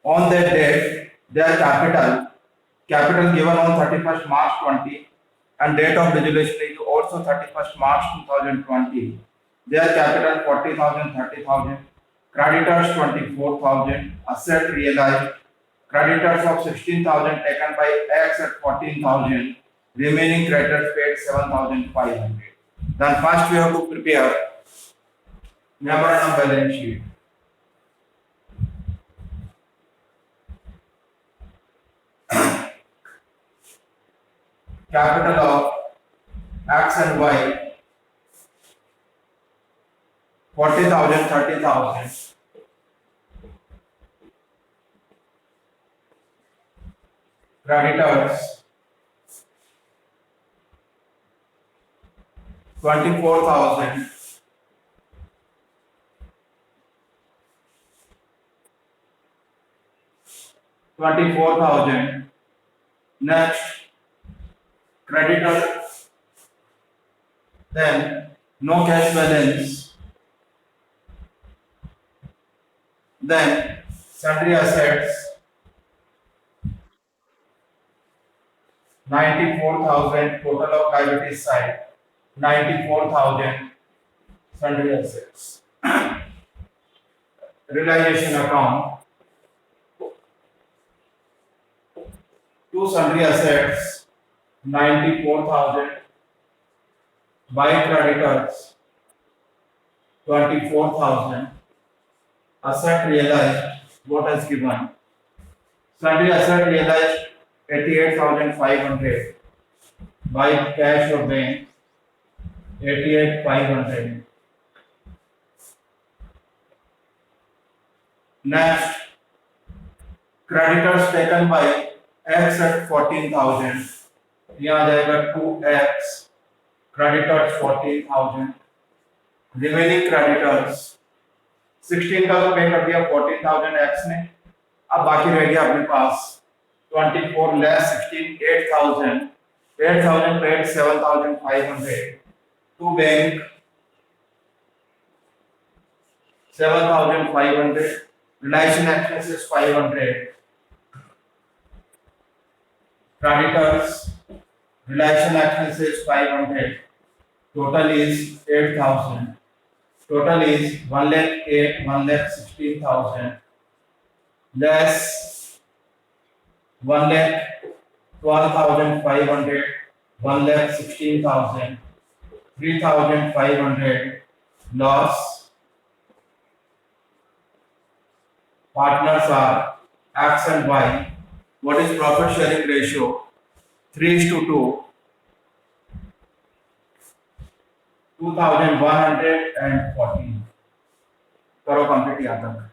On that date, their capital given on 31st March 20 and date of resolution is also 31st March 2020. Their capital 40,000, 30,000, creditors 24,000, asset realized, creditors of 16,000 taken by X at 14,000, remaining creditors paid 7,500. Then first we have to prepare memorandum balance sheet. Capital of X and Y 40,000, 30,000. Creditors 24,000. Next, creditor, then no cash balance, then sundry assets 94,000, total of liabilities side 94,000, sundry assets. Realization account, two sundry assets 94,000, by creditors 24,000, asset realized what is given, sundry asset realized 88,500, by cash or bank 88,500. Next, creditors taken by X at 14,000, यहाँ आ जाएगा 2X, creditors 14,000, remaining creditors 16 का तो पे कर दिया 14,000 X ने, अब बाकी रह गया अपने पास 24 less 16 8,000, 8,000 paid 7,500 to bank 7,500, relation expenses 500, creditors relation expenses 500, total is 8,000, total is 1,08,000, 1,16,000, less 1,12,500, 1,16,000, 3,500 loss. Partners are X and Y. What is profit sharing ratio? 3:2. 2,114. करो कंप्लीट याद रखना.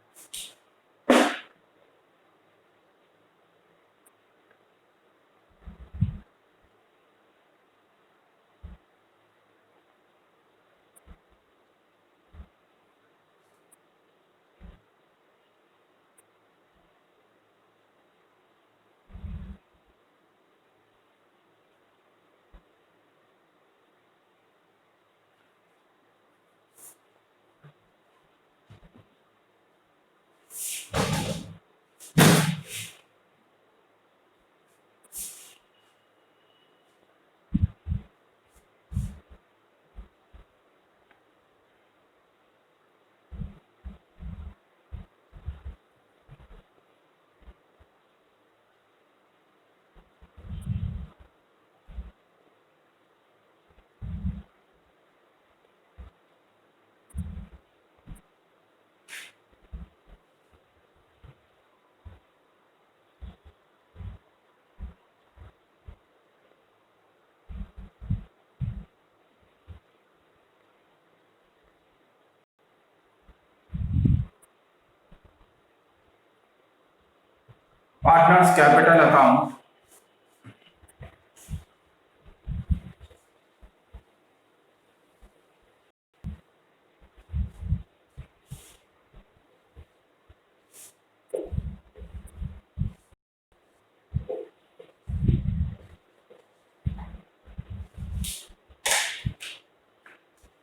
Partners capital account.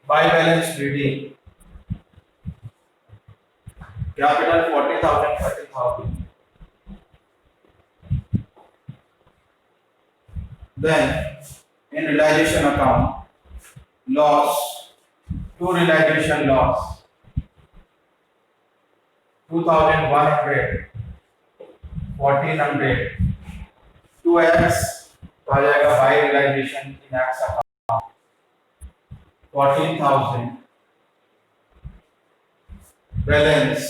By balance reading. Capital 40,000, 30,000. Then in realization account, loss, two realization loss, 2100, 1400, 2x तो आ जाएगा by realisation in X account 14,000 balance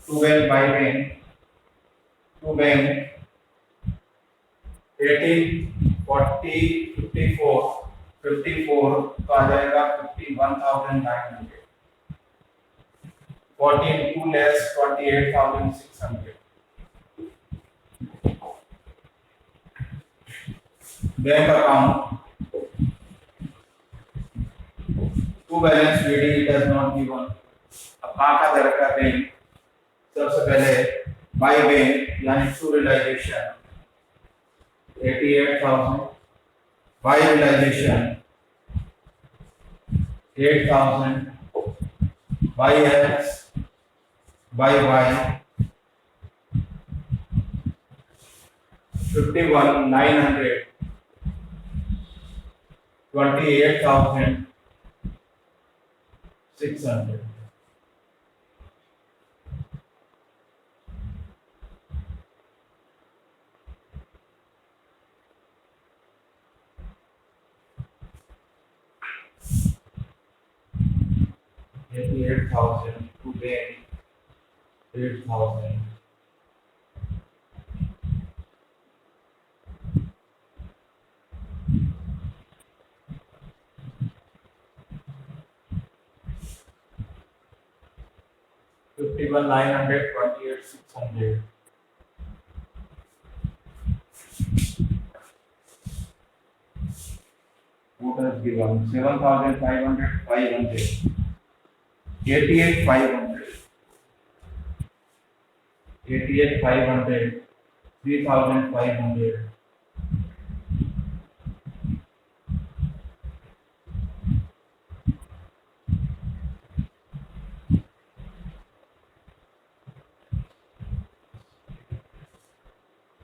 to bank by bank to bank 18 40 54 54 तो आ जाएगा 51,900 14 2 less 28,600 bank account to balance reading it has not given अब कहाँ का दर का बैंक सबसे पहले बाई बैंक यानी to realisation 88,000 by realisation 8,000 by X by Y 51,900 28,600 88,000 to gain 8,000 51,900 28,600 what has given 7,500 500 88,500 88,500 3,500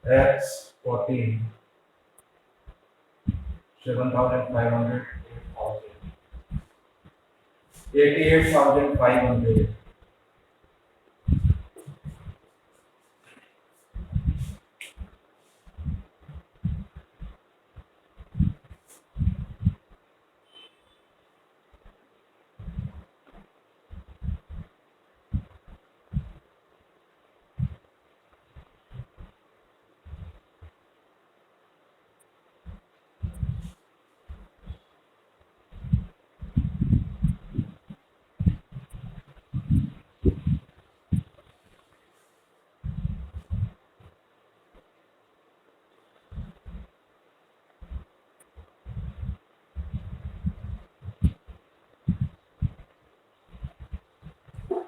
X 14 7,500 88,500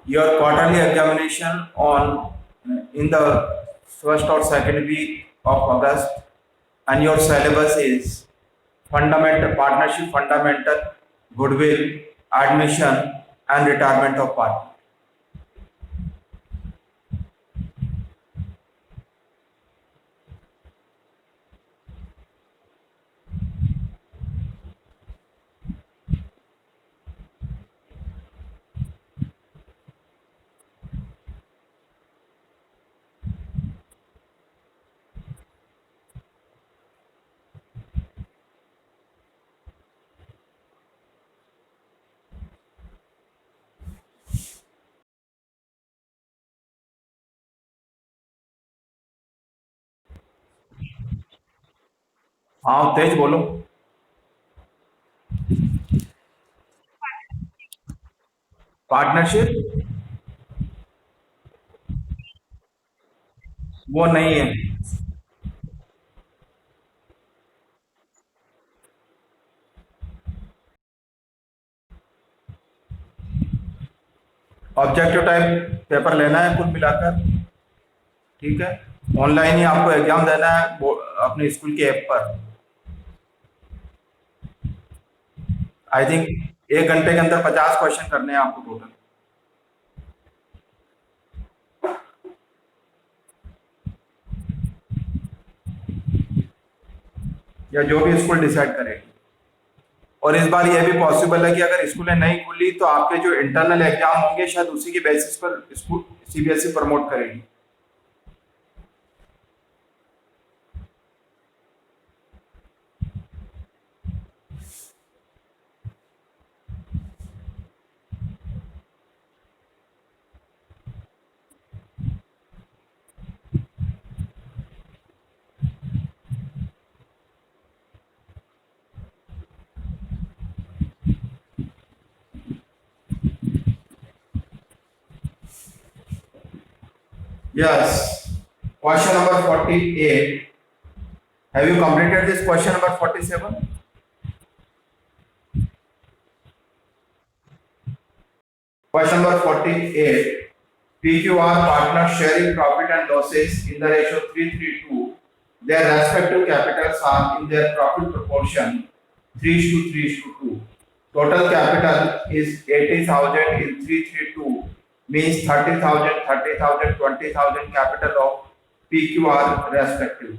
your quarterly examination on in the first or second week of August and your syllabus is fundamental partnership fundamental goodwill admission and retirement of partner. हाँ तेज बोलो partnership वो नहीं है objective type paper लेना है कुल मिलाकर ठीक है ऑनलाइन ही आपको एग्जाम देना है अपने स्कूल के ऐप पर आई थिंक 1 घंटे के अंदर 50 क्वेश्चन करने हैं आपको टोटल या जो भी स्कूल डिसाइड करेगी। और इस बार यह भी पॉसिबल है कि अगर स्कूलें नहीं खुली तो आपके जो इंटरनल एग्जाम होंगे शायद उसी के बेसिस पर स्कूल सीबीएसई प्रमोट करेगी। Yes. Question number 48. Have you completed this question number 47? Question number 48. PQR partners sharing profit and losses in the ratio 3:3:2. Their respective capitals are in their profit proportion 3:3:2. Total capital is 80,000 in 3:3:2 means 30,000, 30,000, 20,000 capital of PQR respective.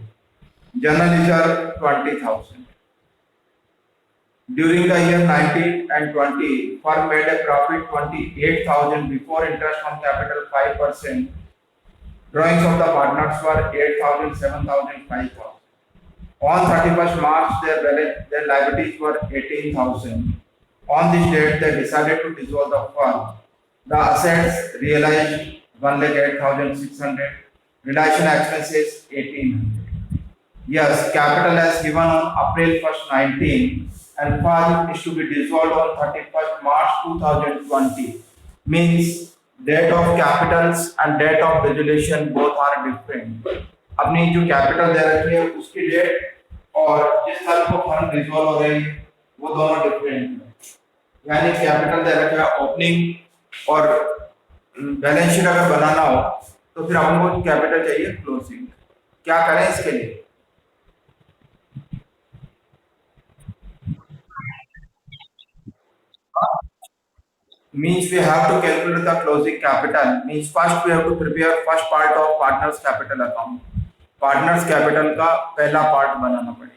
General reserve 20,000. During the year 19 and 20, firm made a profit 28,000 before interest on capital 5%. Drawings of the partners were 8,000, 7,000, 5,000. On 31st March, their liabilities were 18,000. On this date, they decided to dissolve the firm. The assets realized 1,08,600. Realization expenses 1,800. Yes, capital as given on April 1st, 19 and firm is to be dissolved on 31st March 2020. Means date of capitals and date of dissolution both are different. अपनी जो capital दे रखी है उसकी date और जिस साल को firm dissolve हो रही है वो दोनों डिफरेंट है। यानी कैपिटल दे रखा है ओपनिंग और बैलेंस शीट अगर बनाना हो तो फिर हमको कैपिटल चाहिए क्लोजिंग। क्या करें इसके लिए? Means we have to calculate the closing capital. Means first we have to prepare first part of partners capital account. Partners capital का पहला पार्ट बनाना पड़ेगा।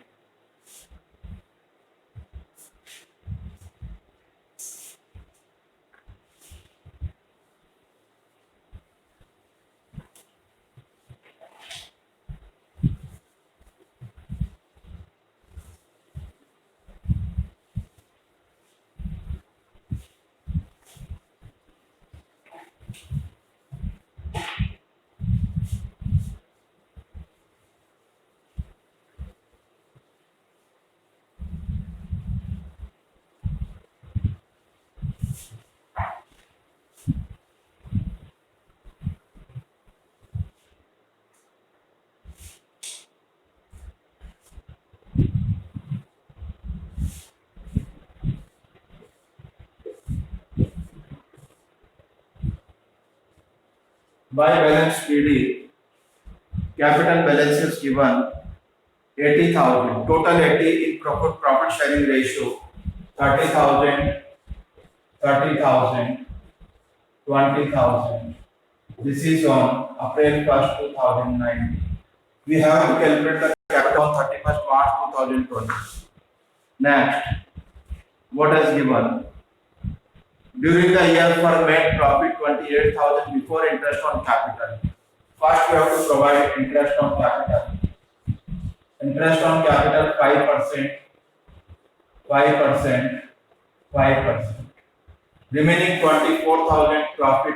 By balance PD, capital balance is given 80,000. Total 80 in profit sharing ratio 30,000, 30,000, 20,000. This is on April 1st, 2019. We have to calculate the capital on 31st March 2020. Next, what is given? During the year firm made profit 28,000 before interest on capital. First we have to provide interest on capital. Interest on capital 5%, 5%, 5%. Remaining 24,000 profit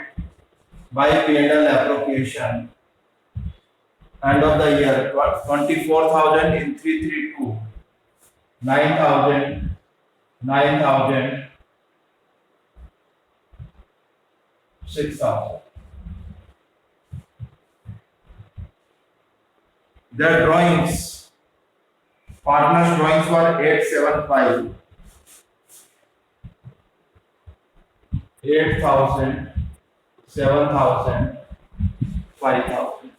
by P&L appropriation. End of the year 24,000 in 3:3:2. 9,000, 9,000, 6,000. Their drawings, partners' drawings were 875, 8,000, 7,000, 5,000.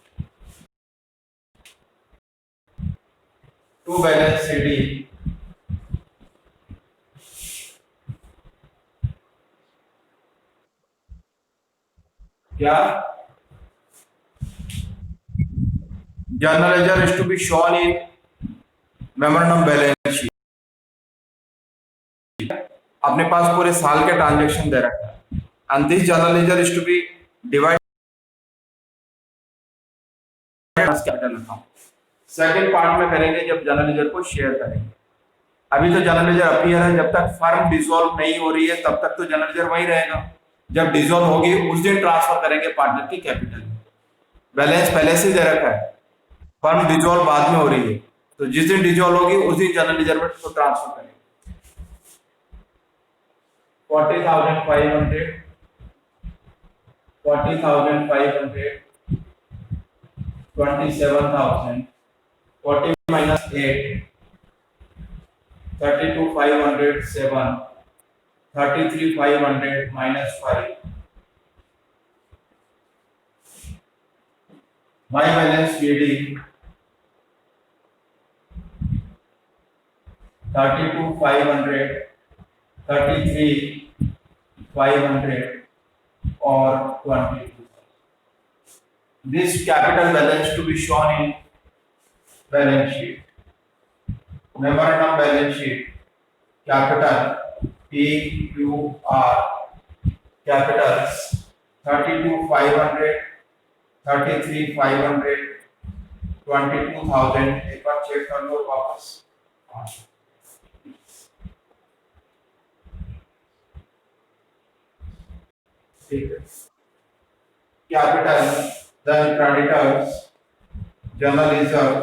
To balance CD, क्या? Journal ledger is to be shown in memorandum balance sheet, अपने पास पूरे साल के transaction दे रखा है and this journal ledger is to be divided as capital account. Second part में करेंगे जब जर्नल लेजर को शेयर करेंगे। अभी तो जर्नल लेजर अपीयर है, जब तक फर्म डिसॉल्व नहीं हो रही है तब तक तो जर्नल लेजर वही रहेगा। जब डिसॉल्व होगी उस दिन ट्रांसफर करेंगे पार्टनर की कैपिटल। बैलेंस पहले से दे रखा है, फर्म डिसॉल्व बाद में हो रही है, तो जिस दिन डिसॉल्व होगी उस दिन जर्नल लेजर में तो ट्रांसफर करेंगे। 40,500, 40,500, 27,000, 40 minus 8, 32,500, 7, 33,500 minus 5. My balance PD 32,500, 33,500 or 22. This capital balance to be shown in balance sheet. Memorandum balance sheet. Capital PQR. Capitals 32,500, 33,500, 22,000. एक बार चेक कर लो वापस। ठीक है। Capital, then creditors, general reserve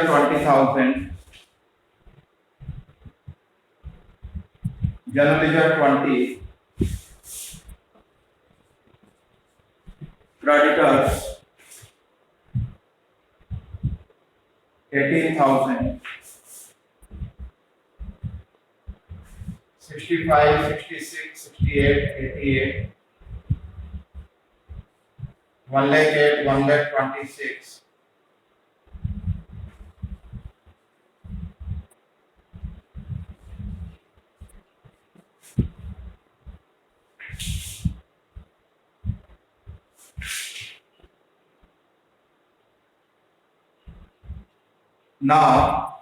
20,000, general reserve 20, creditors 18,000, 65, 66, 68, 88, 1,08,000, 1,26,000. Now,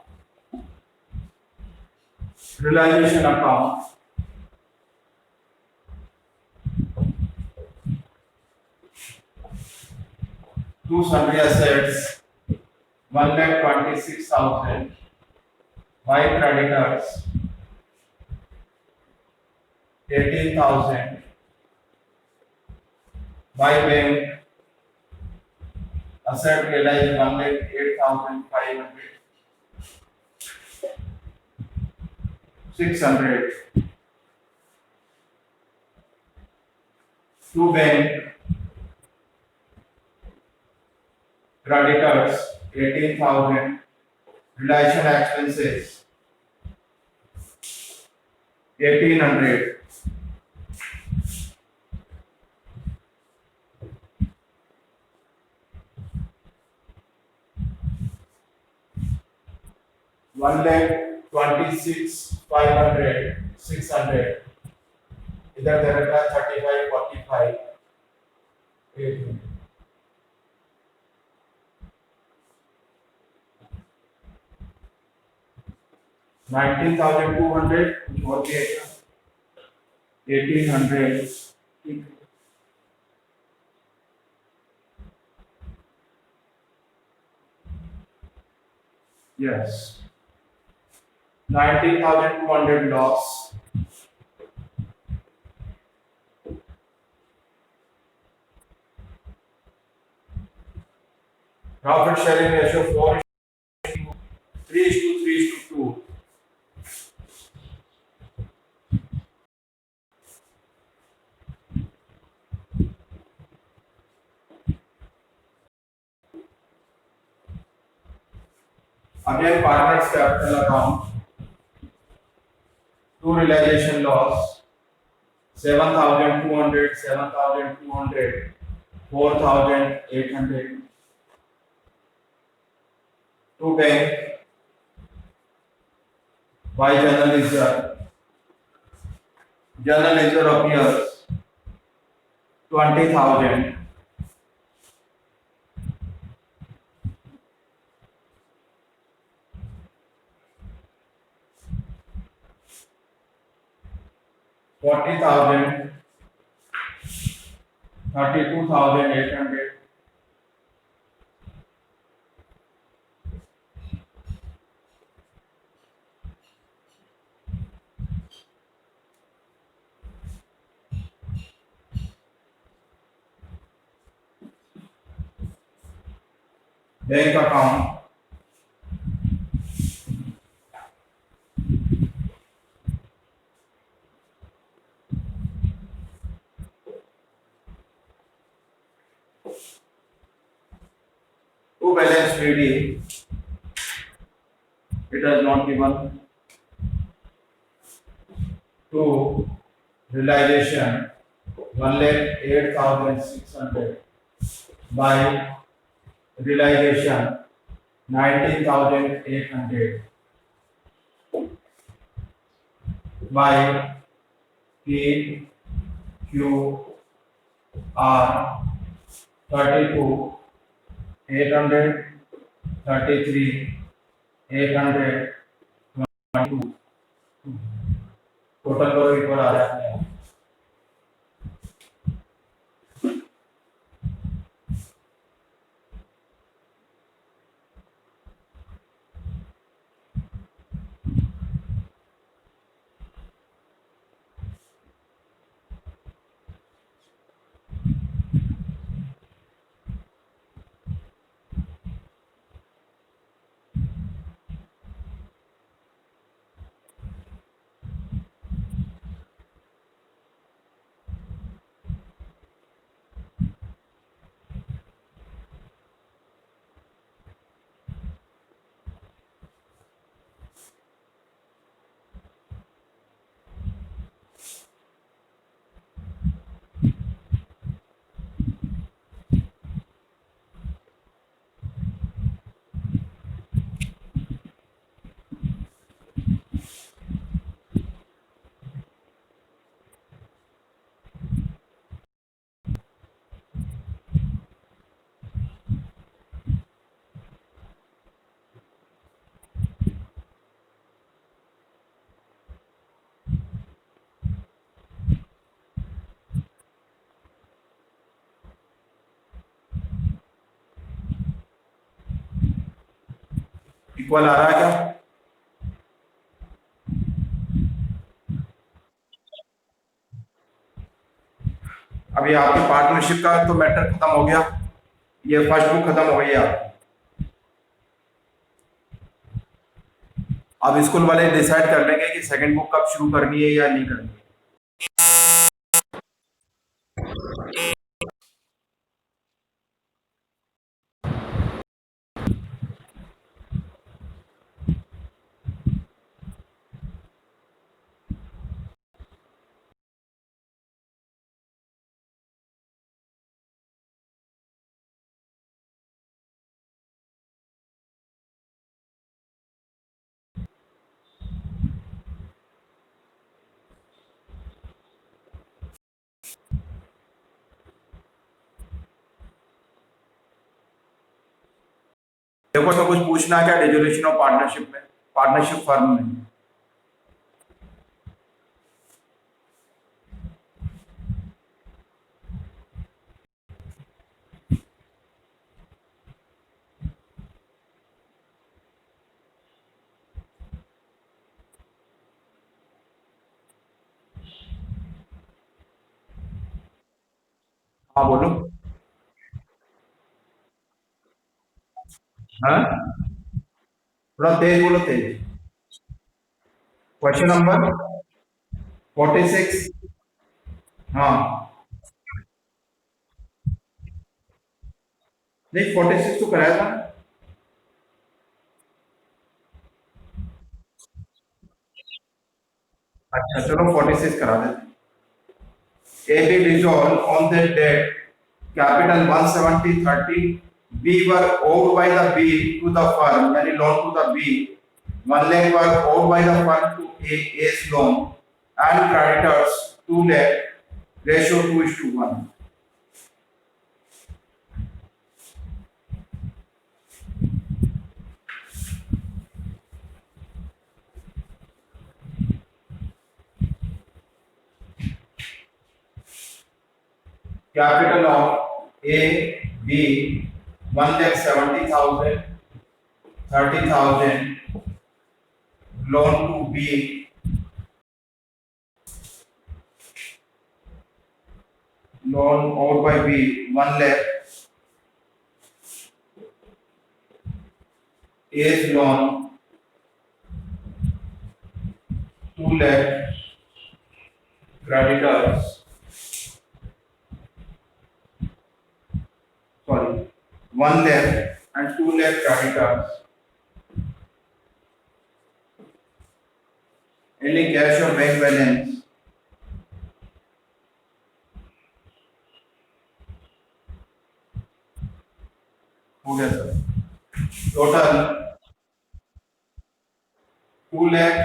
realization account. Two sundry assets, 1,26,000. By creditors, 18,000. By bank, asset realized 1,08,500. 600. To bank, creditors 18,000. Realization expenses 1,800. One lakh 26,500, 600. इधर दे रखा 35, 45, 800. 19,200 और 1,800. Yes. 19,200 loss. Profit sharing ratio 4:3:3:2. Again, partners capital account. Two realization loss 7,200, 7,200, 4,800. To bank by general ledger. General ledger appears 20,000. 40,000, 32,800, bank account, to balance ready, it has not given, to realization 1,08,600 by realization 19,800 by P Q R 32 800 33 800 22 total करो equal आ रहा है। Equal आ रहा है क्या? अभी आपकी partnership का तो मैटर खत्म हो गया, ये फर्स्ट बुक खत्म हो गई है आपकी। अब स्कूल वाले डिसाइड कर लेंगे कि सेकंड बुक कब शुरू करनी है या नहीं करनी है। देखो तो कुछ पूछना है क्या डिसोल्यूशन ऑफ पार्टनरशिप में, पार्टनरशिप फर्म में? हाँ बोलो। हाँ थोड़ा तेज बोलो, तेज। Question number 46। हाँ नहीं 46 तो कराया था। अच्छा चलो 46 करा देते। AB dissolved on that date, capital 170.30 B were owed by the B to the firm, यानी loan to the B, 1 lakh were owed by the firm to A's loan and creditors 2 lakh, ratio 2:1। capital of A, B, 1,70,000, 30,000, loan to B, loan owed by B, 1 lakh, A's loan, 2 lakh, creditors, sorry, 1 lakh and 2 lakh creditors. Any cash or bank balance? हो गया sir. Total 2 lakh,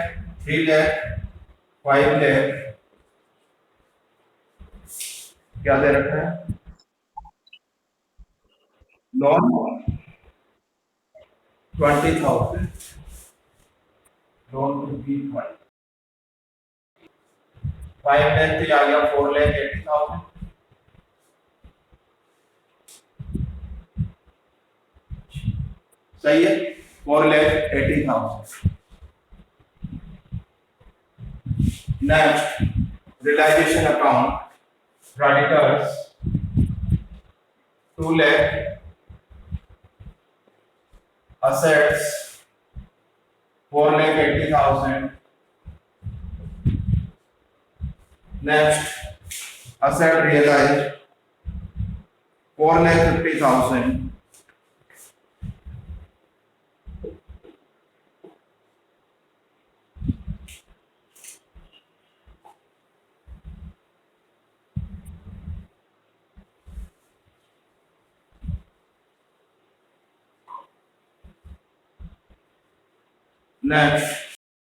3 lakh, 5 lakh, क्या दे रखा है? Loan 20,000, loan to be 20, 5 lakh तो ये आ गया 4,80,000, सही है, 4,80,000. Next realisation account, creditors 2 lakh, assets 4,80,000. Next asset realized 4,50,000. Next